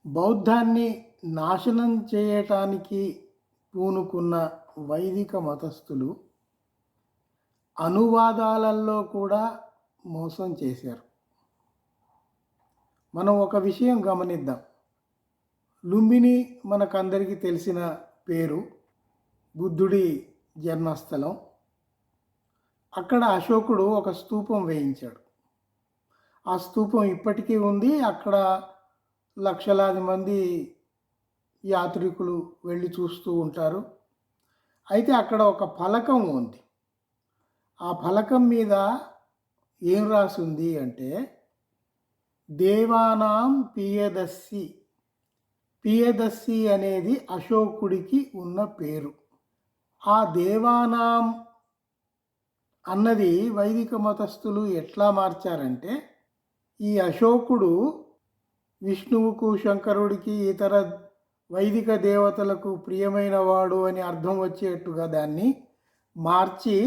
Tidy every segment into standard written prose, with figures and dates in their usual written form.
బౌద్ధాన్ని నాశనం చేయటానికి పూనుకున్న వైదిక మతస్థులు అనువాదాలలో కూడా మోసం చేశారు. మనం ఒక విషయం గమనిద్దాం. లుంబిని మనకందరికీ తెలిసిన పేరు. బుద్ధుడి జన్మస్థలం. అక్కడ అశోకుడు ఒక స్తూపం వేయించాడు. ఆ స్తూపం ఇప్పటికీ ఉంది. అక్కడ లక్షలాది మంది యాత్రికులు వెళ్ళి చూస్తూ ఉంటారు. అయితే అక్కడ ఒక ఫలకం ఉంది. ఆ ఫలకం మీద ఏం రాసుంది అంటే, దేవానాం పియదస్సి. పియదస్సి అనేది అశోకుడికి ఉన్న పేరు. ఆ దేవానాం అన్నది వైదిక మతస్థులు ఎట్లా మార్చారంటే, ఈ అశోకుడు విష్ణువుకు, శంకరుడికి, ఇతర వైదిక దేవతలకు ప్రియమైన వాడు అని అర్థం వచ్చేట్టుగా దాన్ని మార్చి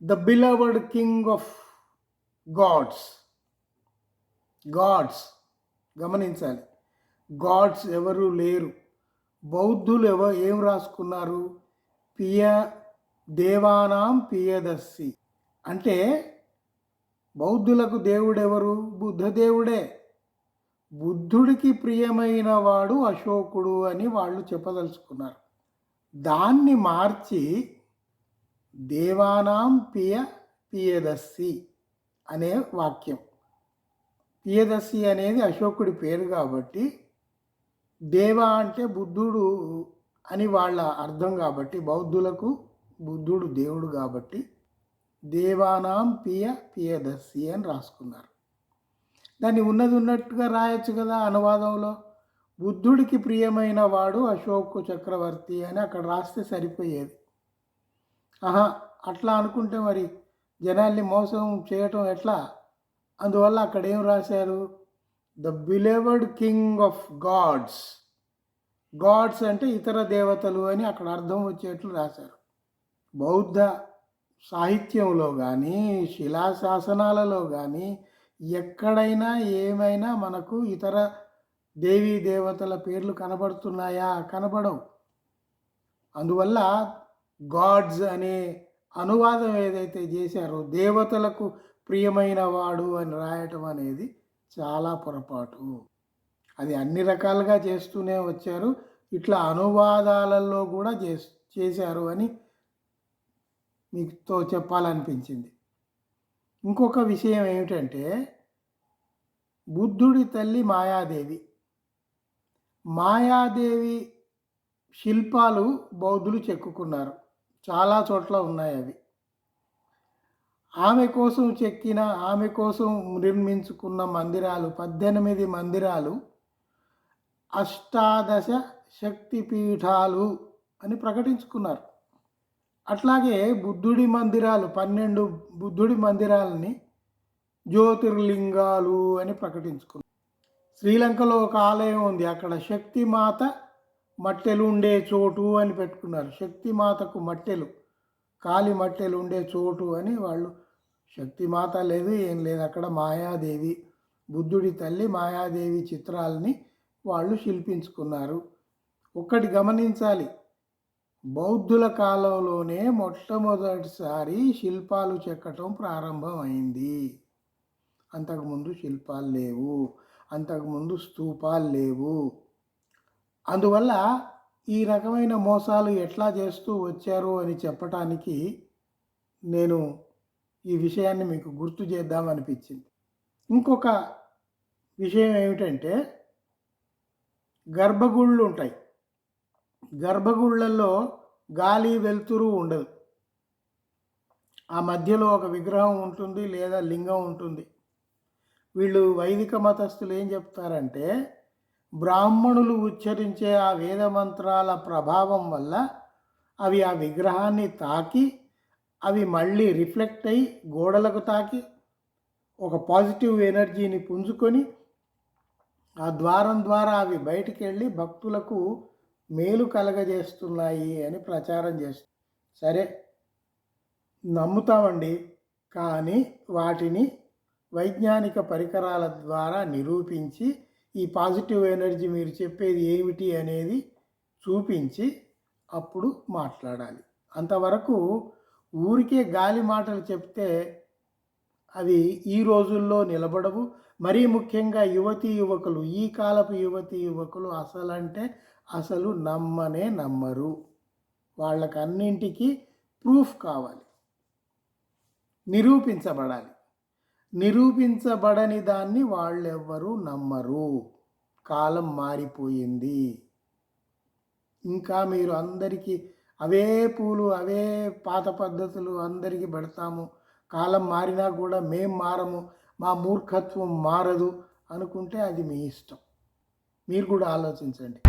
the beloved king of gods. గమనించాలి, గాడ్స్ ఎవరు లేరు. బౌద్ధులు ఏం రాసుకున్నారు? దేవానాం పియదస్సి అంటే బౌద్ధులకు దేవుడెవరు? బుద్ధదేవుడే. బుద్ధుడికి ప్రియమైన వాడు అశోకుడు అని వాళ్ళు చెప్పదలుచుకున్నారు. దాన్ని మార్చి దేవానాం పియదస్సి అనే వాక్యం. పియదస్సి అనేది అశోకుడి పేరు కాబట్టి, దేవ అంటే బుద్ధుడు అని వాళ్ళ అర్థం కాబట్టి, బౌద్ధులకు బుద్ధుడు దేవుడు కాబట్టి దేవానాం పియదస్సి అని రాసుకున్నారు. దాన్ని ఉన్నది ఉన్నట్టుగా రాయొచ్చు కదా అనువాదంలో. బుద్ధుడికి ప్రియమైన వాడు అశోక్ చక్రవర్తి అని అక్కడ రాస్తే సరిపోయేది. అట్లా అనుకుంటే మరి జనాల్ని మోసం చేయటం ఎట్లా? అందువల్ల అక్కడ ఏం రాశారు? The beloved king of gods. Gods అంటే ఇతర దేవతలు అని అక్కడ అర్థం వచ్చేట్లు రాశారు. బౌద్ధ సాహిత్యంలో కానీ, శిలాశాసనాలలో కానీ ఎక్కడైనా ఏమైనా మనకు ఇతర దేవీ దేవతల పేర్లు కనబడుతున్నాయా? కనబడవు. అందువల్ల గాడ్స్ అనే అనువాదం ఏదైతే చేశారో, దేవతలకు ప్రియమైన వాడు అని రాయటం అనేది చాలా పొరపాటు. అది అన్ని రకాలుగా చేస్తూనే వచ్చారు. ఇట్లా అనువాదాలలో కూడా చేశారు అని మీతో చెప్పాలనిపించింది. ఇంకొక విషయం ఏమిటంటే, బుద్ధుడి తల్లి మాయాదేవి శిల్పాలు బౌద్ధులు చెక్కుకున్నారు. చాలా చోట్ల ఉన్నాయి అవి. ఆమె కోసం నిర్మించుకున్న మందిరాలు 18 మందిరాలు అష్టాదశ శక్తిపీఠాలు అని ప్రకటించుకున్నారు. అట్లాగే బుద్ధుడి మందిరాలు 12 బుద్ధుడి మందిరాలని జ్యోతిర్లింగాలు అని ప్రకటించుకున్నారు. శ్రీలంకలో ఒక ఆలయం ఉంది. అక్కడ శక్తిమాత మట్టెలు ఉండే చోటు అని పెట్టుకున్నారు. శక్తిమాతకు కాలి మట్టెలు ఉండే చోటు అని వాళ్ళు. శక్తిమాత లేదు, ఏం లేదు. అక్కడ మాయాదేవి, బుద్ధుడి తల్లి మాయాదేవి చిత్రాలని వాళ్ళు శిల్పించుకున్నారు. ఒక్కటి గమనించాలి, బౌద్ధుల కాలంలోనే మొట్టమొదటిసారి శిల్పాలు చెక్కటం ప్రారంభమైంది. అంతకుముందు శిల్పాలు లేవు, అంతకుముందు స్తూపాలు లేవు. అందువల్ల ఈ రకమైన మోసాలు ఎట్లా చేస్తూ వచ్చారు అని చెప్పటానికి నేను ఈ విషయాన్ని మీకు గుర్తు చేద్దామనిపించింది. ఇంకొక విషయం ఏమిటంటే, గర్భగుళ్ళు ఉంటాయి. గర్భగుళ్ళల్లో గాలి వెలుతురు ఉండదు. ఆ మధ్యలో ఒక విగ్రహం ఉంటుంది లేదా లింగం ఉంటుంది. వీళ్ళు వైదిక మతస్థులు ఏం చెప్తారంటే, బ్రాహ్మణులు ఉచ్చరించే ఆ వేద మంత్రాల ప్రభావం వల్ల అవి ఆ విగ్రహాన్ని తాకి, అవి మళ్ళీ రిఫ్లెక్ట్ అయ్యి గోడలకు తాకి ఒక పాజిటివ్ ఎనర్జీని పుంజుకొని ఆ ద్వారం ద్వారా అవి బయటికి వెళ్ళి భక్తులకు మేలు కలగజేస్తున్నాయి అని ప్రచారం చేస్తారు. సరే, నమ్ముతామండి. కానీ వాటిని వైజ్ఞానిక పరికరాల ద్వారా నిరూపించి ఈ పాజిటివ్ ఎనర్జీ మీరు చెప్పేది ఏమిటి అనేది చూపించి అప్పుడు మాట్లాడాలి. అంతవరకు ఊరికే గాలి మాటలు చెప్తే అవి ఈ రోజుల్లో నిలబడవు. మరీ ముఖ్యంగా యువతీ యువకులు, ఈ కాలపు యువతీ యువకులు అసలంటే అసలు నమ్మనే నమ్మరు. వాళ్ళకన్నింటికి ప్రూఫ్ కావాలి, నిరూపించబడాలి. నిరూపించబడని దాన్ని వాళ్ళెవ్వరూ నమ్మరు. కాలం మారిపోయింది. ఇంకా మీరు అందరికీ అవే పూలు, అవే పాత పద్ధతులు అందరికీ పెడతాము, కాలం మారినా కూడా మేం మారము, మా మూర్ఖత్వం మారదు అనుకుంటే అది మీ ఇష్టం. మీరు కూడా ఆలోచించండి.